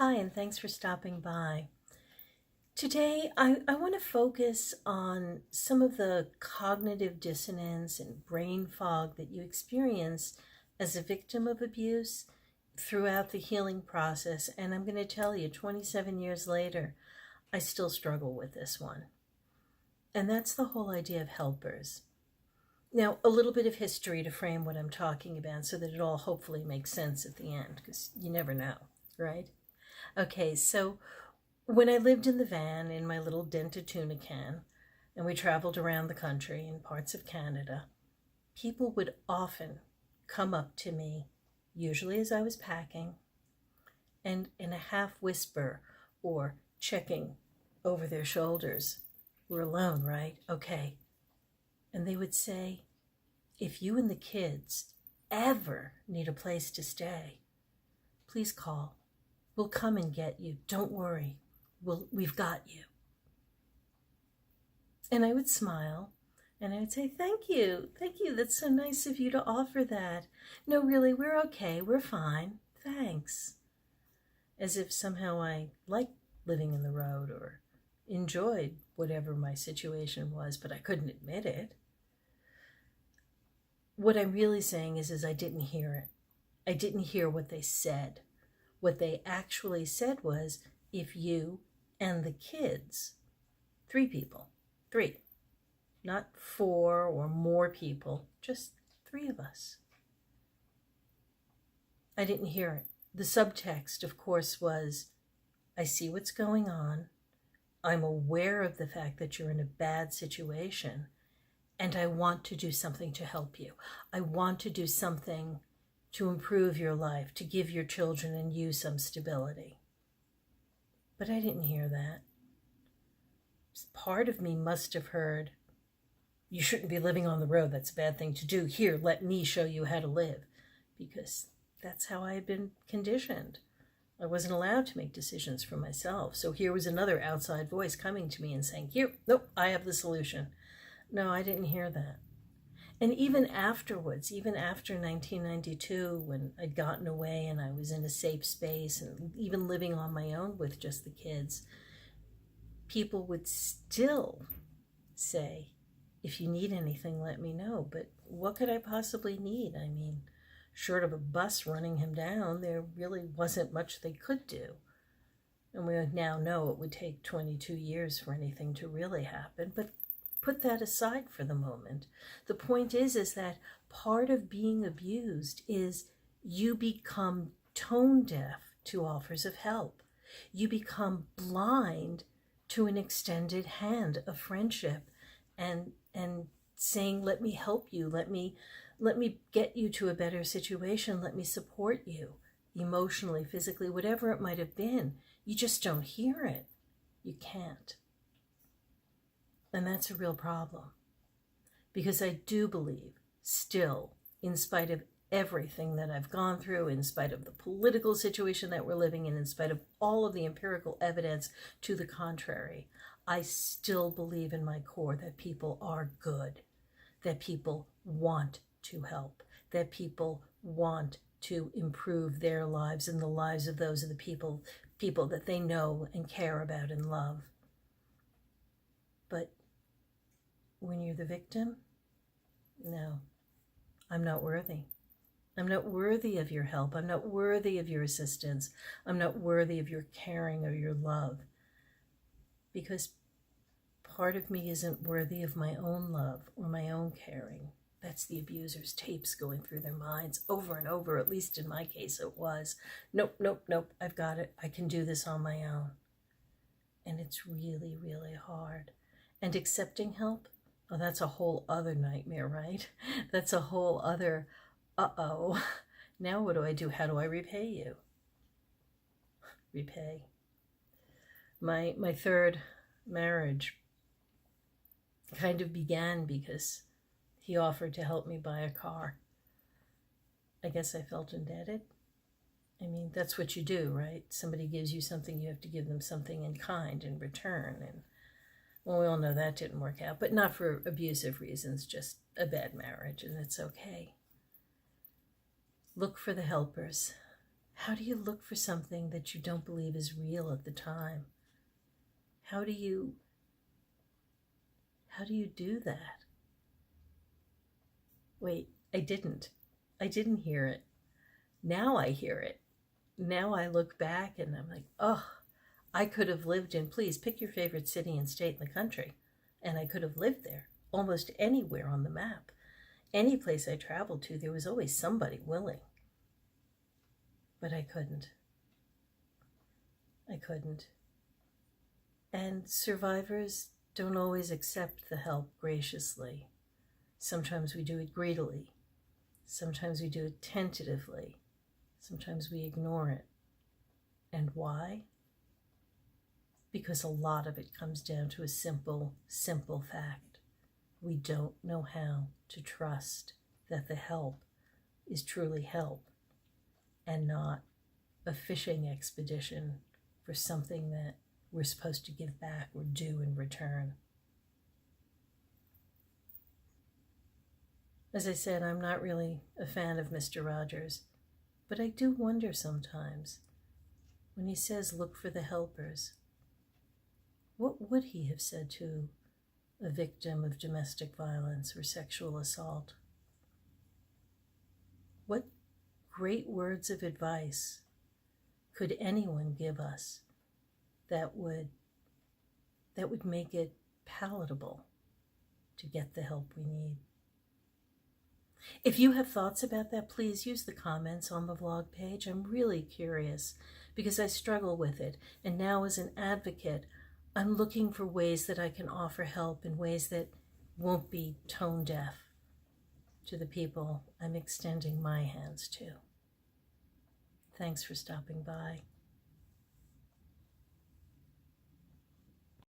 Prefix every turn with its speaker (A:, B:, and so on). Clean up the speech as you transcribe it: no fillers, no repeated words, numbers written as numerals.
A: Hi, and thanks for stopping by. Today, I want to focus on some of the cognitive dissonance and brain fog that you experience as a victim of abuse throughout the healing process. And I'm going to tell you, 27 years later, I still struggle with this one. And that's the whole idea of helpers. Now, a little bit of history to frame what I'm talking about so that it all hopefully makes sense at the end, because you never know, right? Okay, so when I lived in the van in my little dented tuna can, and we traveled around the country in parts of Canada, people would often come up to me, usually as I was packing, and in a half whisper or checking over their shoulders, "We're alone, right? Okay." And they would say, "If you and the kids ever need a place to stay, please call. We'll come and get you. Don't worry. We've got you." And I would smile and I would say, "Thank you. Thank you. That's so nice of you to offer that. No, really, we're okay. We're fine. Thanks." As if somehow I liked living in the road or enjoyed whatever my situation was, but I couldn't admit it. What I'm really saying is I didn't hear it. I didn't hear what they said. What they actually said was, "If you and the kids," 3 people, 3, not 4 or more people, just 3 of us. I didn't hear it. The subtext, of course, was, "I see what's going on. I'm aware of the fact that you're in a bad situation, and I want to do something to help you. I want to do something to improve your life, to give your children and you some stability." But I didn't hear that. Part of me must have heard, "You shouldn't be living on the road. That's a bad thing to do. Here, let me show you how to live." Because that's how I had been conditioned. I wasn't allowed to make decisions for myself. So here was another outside voice coming to me and saying, "Here, nope, I have the solution." No, I didn't hear that. And even afterwards, even after 1992, when I'd gotten away and I was in a safe space and even living on my own with just the kids, people would still say, "If you need anything, let me know." But what could I possibly need? I mean, short of a bus running him down, there really wasn't much they could do. And we now know it would take 22 years for anything to really happen. But put that aside for the moment. The point is that part of being abused is you become tone deaf to offers of help. You become blind to an extended hand of friendship and saying, "Let me help you, let me get you to a better situation, let me support you emotionally, physically, whatever it might have been." You just don't hear it. You can't. And that's a real problem. Because I do believe, still, in spite of everything that I've gone through, in spite of the political situation that we're living in spite of all of the empirical evidence to the contrary, I still believe in my core that people are good, that people want to help, that people want to improve their lives and the lives of those of the people that they know and care about and love. But when you're the victim, no, I'm not worthy. I'm not worthy of your help. I'm not worthy of your assistance. I'm not worthy of your caring or your love. Because part of me isn't worthy of my own love or my own caring. That's the abuser's tapes going through their minds over and over, at least in my case it was. "Nope, nope, nope, I've got it. I can do this on my own." And it's really, really hard. And accepting help, oh, that's a whole other nightmare, right? That's a whole other, uh-oh, now what do I do? How do I repay you? Repay. My third marriage kind of began because he offered to help me buy a car. I guess I felt indebted. I mean, that's what you do, right? Somebody gives you something, you have to give them something in kind in return. And well, we all know that didn't work out, but not for abusive reasons, just a bad marriage, and it's okay. Look for the helpers. How do you look for something that you don't believe is real at the time? How do you do that? Wait, I didn't hear it. Now I hear it. Now I look back and I'm like, oh, I could have lived in, please pick your favorite city and state in the country, and I could have lived there, almost anywhere on the map. Any place I traveled to, there was always somebody willing. But I couldn't. And survivors don't always accept the help graciously. Sometimes we do it greedily. Sometimes we do it tentatively. Sometimes we ignore it. And why? Because a lot of it comes down to a simple fact. We don't know how to trust that the help is truly help and not a fishing expedition for something that we're supposed to give back or do in return. As I said, I'm not really a fan of Mr. Rogers, but I do wonder sometimes when he says look for the helpers. What would he have said to a victim of domestic violence or sexual assault? What great words of advice could anyone give us that would make it palatable to get the help we need? If you have thoughts about that, please use the comments on the vlog page. I'm really curious because I struggle with it. And now as an advocate, I'm looking for ways that I can offer help in ways that won't be tone deaf to the people I'm extending my hands to. Thanks for stopping by.